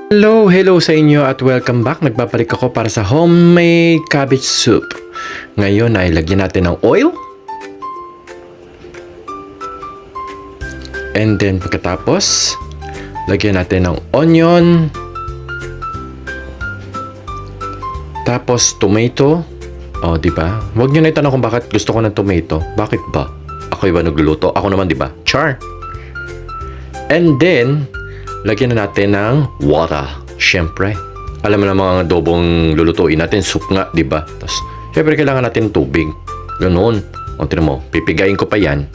Hello sa inyo at welcome back. Nagbabalik ako para sa homemade cabbage soup. Ngayon ay lagyan natin ng oil. And then pagkatapos, lagyan natin ng onion. Tapos tomato. Oh, di ba? Huwag niyo na itanong kung bakit gusto ko ng tomato. Bakit ba? Ako iba nagluluto. Ako naman, di ba? Char. And then lagyan na natin ng water. Siyempre. Alam mo na mga adobong lulutuin natin, soup nga, di ba? Tapos, siyempre kailangan natin tubig. Ganun. O, tignan mo, pipigayin ko pa yan.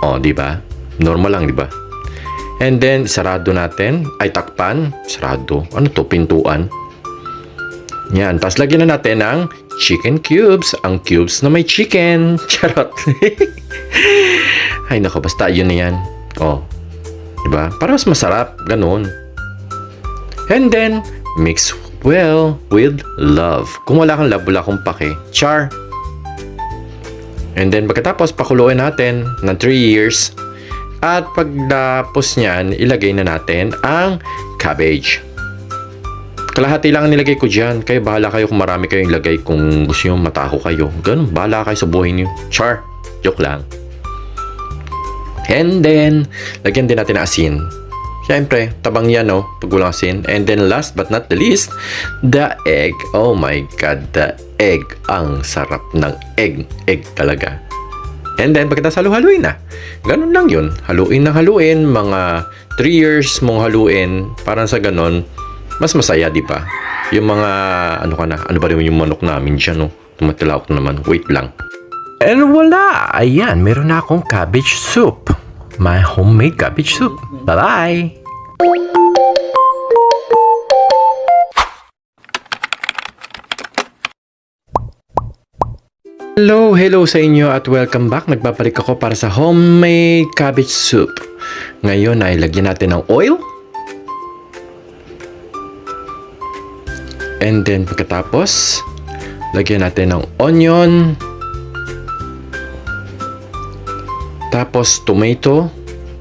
O, di ba? Normal lang, di ba? And then, sarado natin. Ay, takpan. Sarado. Ano to? Pintuan. Yan. Tapos, lagyan na natin ng chicken cubes. Ang cubes na may chicken. Charot. Ay, nako. Basta, yun na yan. O. Diba? Para mas masarap. Ganun. And then, mix well with love. Kung wala kang love, wala kang pake. Char. And then, pagkatapos, pakuluin natin ng 3 years. At pagtapos niyan, ilagay na natin ang cabbage. Kalahati lang ang nilagay ko dyan. Kayo, bahala kayo kung marami kayong ilagay. Kung gusto nyo, mataho kayo. Ganun, bahala kayo sa buhay niyo. Char. Joke lang. And then, lagyan din natin ng asin. Siyempre, tabang yan, no? Pag walang asin. And then, last but not the least, the egg. Oh my God, the egg. Ang sarap ng egg. Egg talaga. And then, pagkatapos halu-haluin na. Ganun lang yun. Haluin na haluin. Mga 3 years mong haluin. Parang sa ganun, mas masaya, di ba? Yung mga, ano ka na, ano ba rin yung manok namin dyan, no? Tumatilaok naman. Wait lang. And wala! Ayan, meron na akong cabbage soup. My homemade cabbage soup. Bye-bye! Hello sa inyo at welcome back. Nagbabalik ako para sa homemade cabbage soup. Ngayon ay lagyan natin ng oil. And then pagkatapos, lagyan natin ng onion. Tapos, tomato.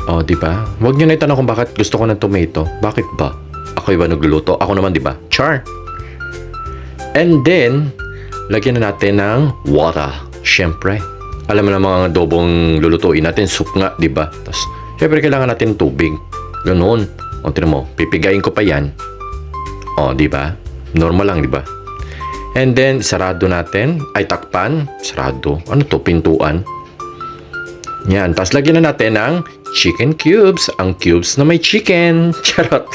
O, di ba? Huwag niyo na itanong kung bakit gusto ko ng tomato. Bakit ba? Ako iba nagluluto. Ako naman, di ba? Char. And then, lagyan na natin ng water. Siyempre. Alam mo na mga adobong lulutuin natin, soup nga, di ba? Tapos, siyempre kailangan natin tubig. Ganun. O, tignan mo, pipigayin ko pa yan. O, di ba? Normal lang, di ba? And then, sarado natin. Ay, takpan. Sarado. Ano to? Pintuan. Yan. Tapos lagyan na natin ng chicken cubes. Ang cubes na may chicken. Charot.